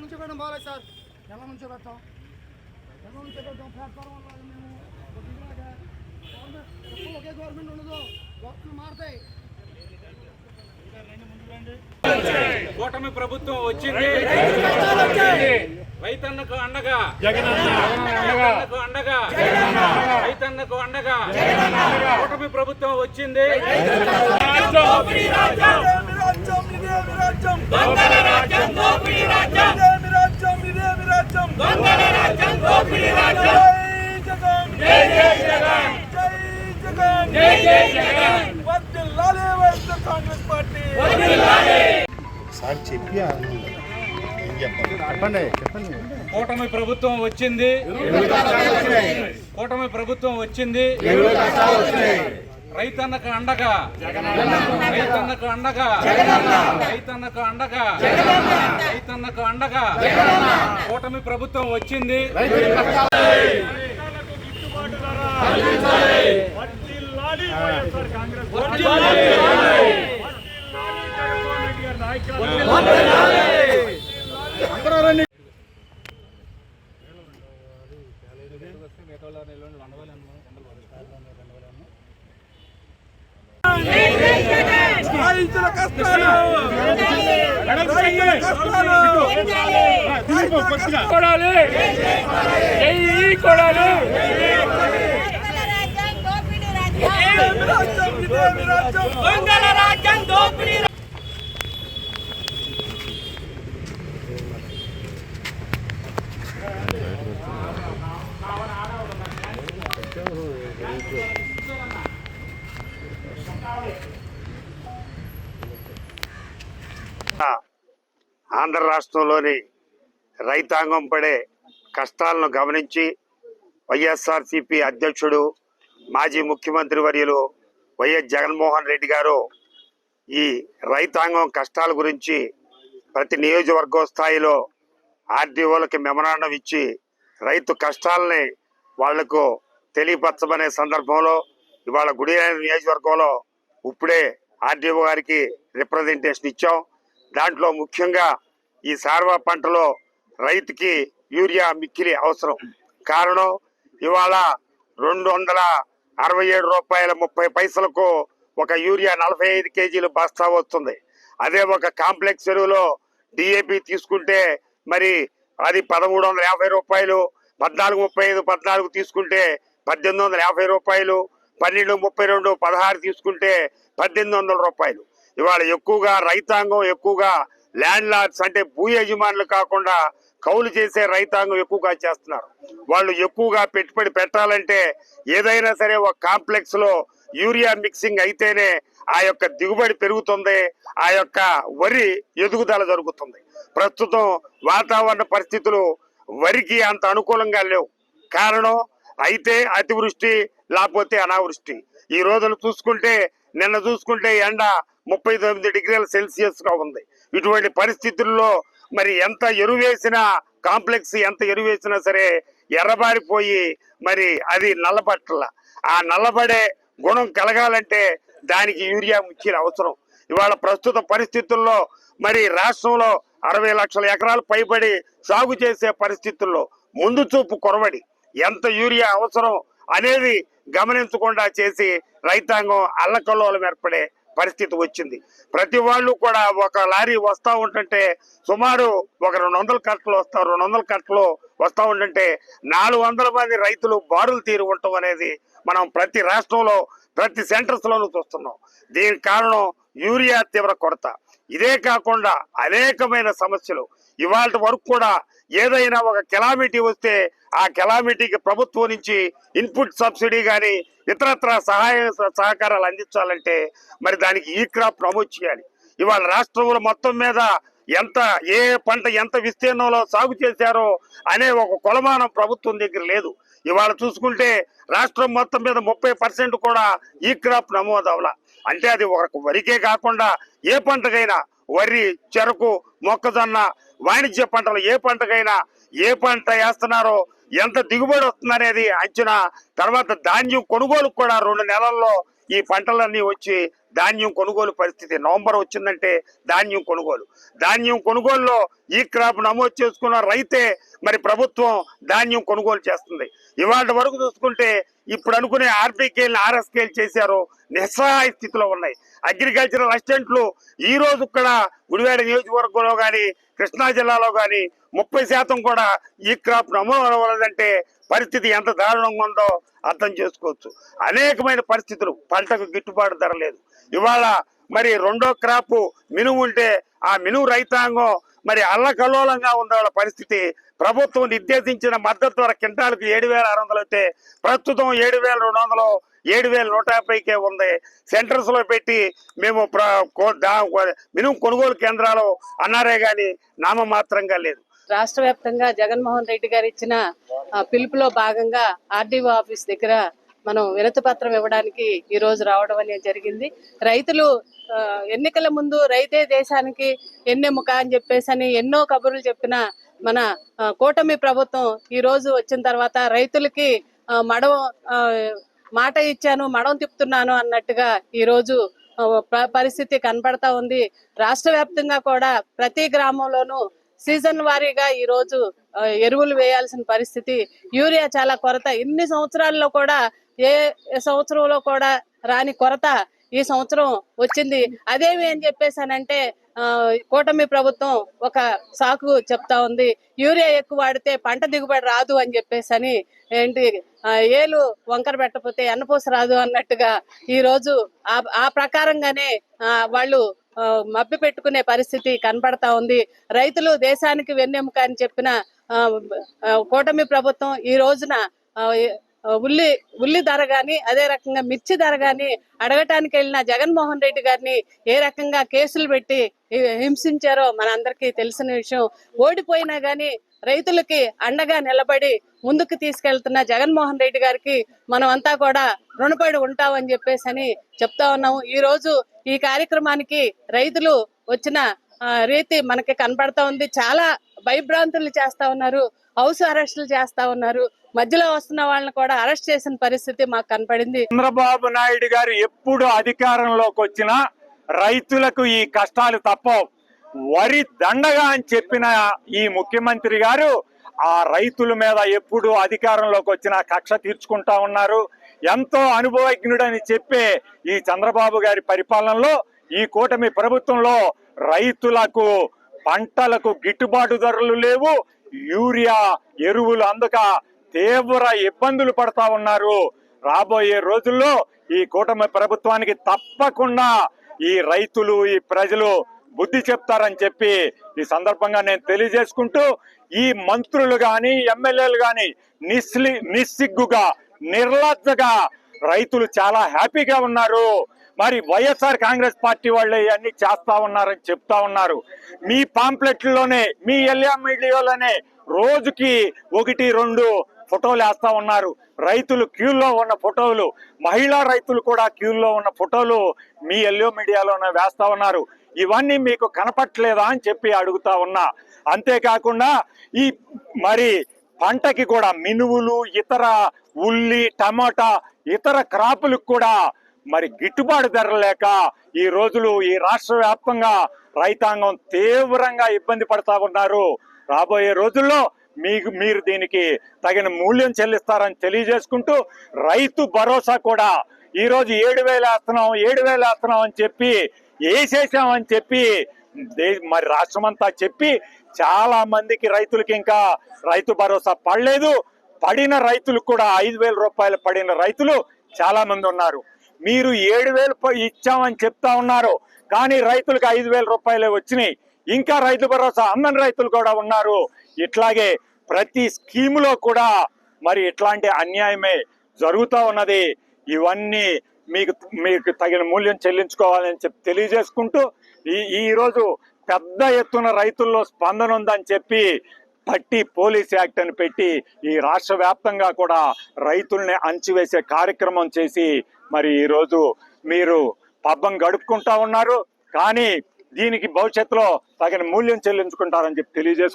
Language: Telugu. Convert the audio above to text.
నుంచి పెట్టడం బాగాలేదు సార్. ఎలా నుంచో పెట్టాం ప్లాట్ఫామ్ వల్ల మేము ఒకే గవర్నమెంట్ ఉండదు, గవర్నమెంట్ మారుతాయి. కూటమి ప్రభుత్వం వచ్చింది, రైతన్నకు అండగా రైతన్నకు అండగా రైతన్నకు అండగా కూటమి ప్రభుత్వం వచ్చింది. కూటమి ప్రభుత్వం వచ్చింది, కూటమి ప్రభుత్వం వచ్చింది, రైతన్నకు అండగా రైతన్నకు అండగా రైతన్నకు అండగా రైతన్నకు అండగా కూటమి ప్రభుత్వం వచ్చింది. ఆంధ్ర రాష్ట్రంలోని రైతాంగం పడే కష్టాలను గమనించి వైఎస్ఆర్సీపీ అధ్యక్షుడు మాజీ ముఖ్యమంత్రి వర్యులు వైఎస్ జగన్మోహన్ రెడ్డి గారు ఈ రైతాంగం కష్టాల గురించి ప్రతి నియోజకవర్గ స్థాయిలో ఆర్డీఓలకి మెమరాండం ఇచ్చి రైతు కష్టాలని వాళ్లకు తెలియపరచమనే సందర్భంలో ఇవాళ గుడివాడ నియోజకవర్గంలో ఇప్పుడే ఆర్డీఓ గారికి రిప్రజెంటేషన్ ఇచ్చాం. దాంట్లో ముఖ్యంగా ఈ సార్వా పంటలో రైతుకి యూరియా మిక్కిలి అవసరం. కారణం ఇవాళ 267 రూపాయల 30 పైసలకు ఒక యూరియా 45 కేజీలు బస్తా వస్తుంది. అదే ఒక కాంప్లెక్స్ ఎరువులో డిఏపి తీసుకుంటే మరి అది 1350 రూపాయలు, 1435 14 తీసుకుంటే 1850 రూపాయలు, 1232 16 తీసుకుంటే 1800 రూపాయలు. ఇవాళ ఎక్కువగా రైతాంగం ఎక్కువగా ల్యాండ్ లార్డ్స్ అంటే భూ యజమానులు కాకుండా కౌలు చేసే రైతాంగం ఎక్కువగా చేస్తున్నారు. వాళ్ళు ఎక్కువగా పెట్టుబడి పెట్టాలంటే ఏదైనా సరే ఒక కాంప్లెక్స్ లో యూరియా మిక్సింగ్ అయితేనే ఆ యొక్క దిగుబడి పెరుగుతుంది, ఆ యొక్క వరి ఎదుగుదల జరుగుతుంది. ప్రస్తుతం వాతావరణ పరిస్థితులు వరికి అంత అనుకూలంగా లేవు. కారణం అయితే అతివృష్టి లేకపోతే అనావృష్టి. ఈ రోజును చూసుకుంటే నిన్న చూసుకుంటే ఎండ 39 డిగ్రీల సెల్సియస్ గా ఉంది. ఇటువంటి పరిస్థితుల్లో మరి ఎంత ఎరువేసినా కాంప్లెక్స్ ఎంత ఎరువేసినా సరే ఎర్రబారిపోయి మరి అది నల్లబట్టల. ఆ నల్లబడే గుణం కలగాలంటే దానికి యూరియా ముఖ్య అవసరం. ఇవాళ ప్రస్తుత పరిస్థితుల్లో మరి రాష్ట్రంలో 60 లక్షల ఎకరాలు పైబడి సాగు చేసే పరిస్థితుల్లో ముందు చూపు కొరవడి ఎంత యూరియా అవసరం అనేది గమనించకుండా చేసి రైతాంగం అల్లకల్లోలం ఏర్పడే పరిస్థితి వచ్చింది. ప్రతి వాళ్ళు కూడా ఒక లారీ వస్తూ ఉంటుంటే సుమారు ఒక 200 కట్టలు 200 కట్టలు వస్తూ ఉంటుంటే 400 మంది రైతులు బారులు తీరి ఉండటం అనేది మనం ప్రతి రాష్ట్రంలో ప్రతి సెంటర్స్ లోనూ చూస్తున్నాం. దీనికి కారణం యూరియా తీవ్ర కొరత. ఇదే కాకుండా అనేకమైన సమస్యలు. ఇవాళ వరకు కూడా ఏదైనా ఒక కెలామిటీ వస్తే ఆ కెలామిటీకి ప్రభుత్వం నుంచి ఇన్పుట్ సబ్సిడీ కానీ ఇతరత్ర సహకారాలు అందించాలంటే మరి దానికి ఈ క్రాప్ ప్రమోట్ చేయాలి. ఇవాళ రాష్ట్రంలో మొత్తం మీద ఎంత ఏ పంట ఎంత విస్తీర్ణంలో సాగు చేశారో అనే ఒక కొలమానం ప్రభుత్వం దగ్గర లేదు. ఇవాళ చూసుకుంటే రాష్ట్రం మొత్తం మీద 30% కూడా ఈ క్రాప్ నమోదు అవలా. అంటే అది ఒక వరికే కాకుండా ఏ పంటకైనా వరి, చెరకు, మొక్కజొన్న, వాణిజ్య పంటలు ఏ పంటకైనా ఏ పంట వేస్తున్నారో ఎంత దిగుబడి వస్తుందనేది అంచనా. తర్వాత ధాన్యం కొనుగోలు కూడా 2 నెలల్లో ఈ పంటలన్నీ వచ్చి ధాన్యం కొనుగోలు పరిస్థితి. నవంబర్ వచ్చిందంటే ధాన్యం కొనుగోలులో ఈ క్రాప్ నమోదు చేసుకున్న రైతే మరి ప్రభుత్వం ధాన్యం కొనుగోలు చేస్తుంది. ఇవాళ వరకు చూసుకుంటే ఇప్పుడు అనుకునే ఆర్బీకేలు ఆర్ఎస్కేలు చేశారు, నిస్సహాయ స్థితిలో ఉన్నాయి. అగ్రికల్చరల్ అసిస్టెంట్లు ఈ రోజు ఇక్కడ గుడివాడ నియోజకవర్గంలో కానీ కృష్ణా జిల్లాలో కానీ 30% కూడా ఈ క్రాప్ నమోదు అవ్వలేదంటే పరిస్థితి ఎంత దారుణంగా ఉందో అర్థం చేసుకోవచ్చు. అనేకమైన పరిస్థితులు, పంటకు గిట్టుబాటు ధర లేదు. ఇవాళ మరి రెండో క్రాప్ మినుము ఉంటే ఆ మినుము రైతాంగం మరి అల్లకల్లోలంగా ఉన్న వాళ్ళ పరిస్థితి. ప్రభుత్వం నిర్దేశించిన మద్దతు ధర క్వింటాలకు 7,600 అయితే ప్రస్తుతం 7,200, 7,150కే ఉంది. సెంటర్స్ లో పెట్టి మేము మినుము కొనుగోలు కేంద్రాలు అన్నారే గాని నామమాత్రంగా లేదు. రాష్ట్ర వ్యాప్తంగా జగన్మోహన్ రెడ్డి గారు ఇచ్చిన పిలుపులో భాగంగా ఆర్డీఓ ఆఫీస్ దగ్గర మనం వినతి పత్రం ఇవ్వడానికి ఈ రోజు రావడం అనేది జరిగింది. రైతులు ఎన్నికల ముందు రైతే దేశానికి ఎన్నెముక అని చెప్పేసి ఎన్నో కబుర్లు చెప్పిన మన కూటమి ప్రభుత్వం ఈ రోజు వచ్చిన తర్వాత రైతులకి మాట ఇచ్చాను, మడం తిప్పుతున్నాను అన్నట్టుగా ఈ రోజు పరిస్థితి కనపడతా ఉంది. రాష్ట్ర వ్యాప్తంగా కూడా ప్రతి గ్రామంలోనూ సీజన్ వారీగా ఈ రోజు ఎరువులు వేయాల్సిన పరిస్థితి. యూరియా చాలా కొరత. ఇన్ని సంవత్సరాల్లో కూడా ఏ సంవత్సరంలో కూడా రాని కొరత ఈ సంవత్సరం వచ్చింది. అదేమి అని చెప్పేసానంటే కూటమి ప్రభుత్వం ఒక సాకు చెప్తా ఉంది, యూరియా ఎక్కువ వాడితే పంట దిగుబడి రాదు అని చెప్పేసి ఏలు వంకర పెట్టకపోతే ఎన్నపూస రాదు అన్నట్టుగా ఈ రోజు ఆ ప్రకారంగానే వాళ్ళు మభ్య పెట్టుకునే పరిస్థితి కనపడతా ఉంది. రైతులు దేశానికి వెన్నెముక అని చెప్పిన కూటమి ప్రభుత్వం ఈ రోజున ఉల్లి ధర గాని అదే రకంగా మిర్చి ధర గాని అడగటానికి వెళ్ళిన జగన్మోహన్ రెడ్డి గారిని ఏ రకంగా కేసులు పెట్టి హింసించారో మనందరికీ తెలిసిన విషయం. ఓడిపోయినా గాని రైతులకి అండగా నిలబడి ముందుకు తీసుకెళ్తున్న జగన్మోహన్ రెడ్డి గారికి మనం అంతా కూడా రుణపడి ఉంటామని చెప్పేసి చెప్తా ఉన్నాము. ఈ రోజు ఈ కార్యక్రమానికి రైతులు వచ్చిన రీతి మనకి కనపడతా ఉంది. చాలా భయభ్రాంతులు చేస్తా ఉన్నారు, హౌస్ అరెస్టులు చేస్తా ఉన్నారు. మధ్యలో వస్తున్న వాళ్ళని కూడా అరెస్ట్ చేసిన పరిస్థితి మాకు కనపడింది. చంద్రబాబు నాయుడు గారు ఎప్పుడు అధికారంలోకి వచ్చినా రైతులకు ఈ కష్టాలు తప్పవు. వరి దండగా అని చెప్పిన ఈ ముఖ్యమంత్రి గారు ఆ రైతుల మీద ఎప్పుడు అధికారంలోకి వచ్చినా కక్ష తీర్చుకుంటా ఉన్నారు. ఎంతో అనుభవజ్ఞుడని చెప్పే ఈ చంద్రబాబు గారి పరిపాలనలో, ఈ కూటమి ప్రభుత్వంలో రైతులకు పంటలకు గిట్టుబాటు ధరలు లేవు. యూరియా ఎరువులు అందక తీవ్ర ఇబ్బందులు పడతా ఉన్నారు. రాబోయే రోజుల్లో ఈ కూటమి ప్రభుత్వానికి తప్పకుండా ఈ రైతులు, ఈ ప్రజలు బుద్ధి చెప్తారని చెప్పి ఈ సందర్భంగా నేను తెలియజేసుకుంటూ, ఈ మంత్రులు గాని ఎమ్మెల్యేలు గాని నిస్సిగ్గుగా నిర్లజ్జగా రైతులు చాలా హ్యాపీగా ఉన్నారు. మరి వైఎస్ఆర్ కాంగ్రెస్ పార్టీ వాళ్ళే అన్ని చేస్తా ఉన్నారని చెప్తా ఉన్నారు. మీ పాంప్లెట్లలోనే, మీ ఎల్ఏ మీడియాలోనే రోజుకి 1-2 ఫోటోలు వేస్తా ఉన్నారు. రైతులు క్యూల్లో ఉన్న ఫోటోలు, మహిళా రైతులు కూడా క్యూల్లో ఉన్న ఫోటోలు మీ ఎల్లో మీడియాలోనే వేస్తా ఉన్నారు. ఇవన్నీ మీకు కనపట్లేదా అని చెప్పి అడుగుతా ఉన్నా. అంతేకాకుండా ఈ మరి పంటకి కూడా మినువులు, ఇతర ఉల్లి, టమాటా, ఇతర క్రాపులకు కూడా మరి గిట్టుబాటు ధర లేక ఈ రోజులు ఈ రాష్ట్ర వ్యాప్తంగా రైతాంగం తీవ్రంగా ఇబ్బంది పడతా ఉన్నారు. రాబోయే రోజుల్లో మీరు దీనికి తగిన మూల్యం చెల్లిస్తారని తెలియజేసుకుంటూ, రైతు భరోసా కూడా ఈ రోజు 7,000 వేస్తున్నాం అని చెప్పి వేసేసామని చెప్పి మరి రాష్ట్రమంతా చెప్పి చాలా మందికి రైతులకి ఇంకా రైతు భరోసా పడలేదు. పడిన రైతులు కూడా 5,000 రూపాయలు పడిన రైతులు చాలా మంది ఉన్నారు. మీరు 7,000 ఇచ్చామని చెప్తా ఉన్నారు, కానీ రైతులకు 5,000 రూపాయలే వచ్చినాయి. ఇంకా రైతు భరోసా అందని రైతులు కూడా ఉన్నారు. ఇట్లాగే ప్రతి స్కీములో కూడా మరి ఇట్లాంటి అన్యాయమే జరుగుతూ ఉన్నది. ఇవన్నీ మీకు తగిన మూల్యం చెల్లించుకోవాలని చెప్పి తెలియజేసుకుంటూ, ఈ రోజు పెద్ద ఎత్తున రైతుల్లో స్పందన ఉందని చెప్పి పట్టి పోలీస్ యాక్ట్ అని పెట్టి ఈ రాష్ట్ర వ్యాప్తంగా కూడా రైతుల్ని అణచివేసే కార్యక్రమం చేసి మరి ఈరోజు మీరు పబ్బం గడుపుకుంటా ఉన్నారు. కానీ దీనికి భవిష్యత్తులో తగిన మూల్యం చెల్లించుకుంటారని చెప్పి తెలియజేసుకుంటారు.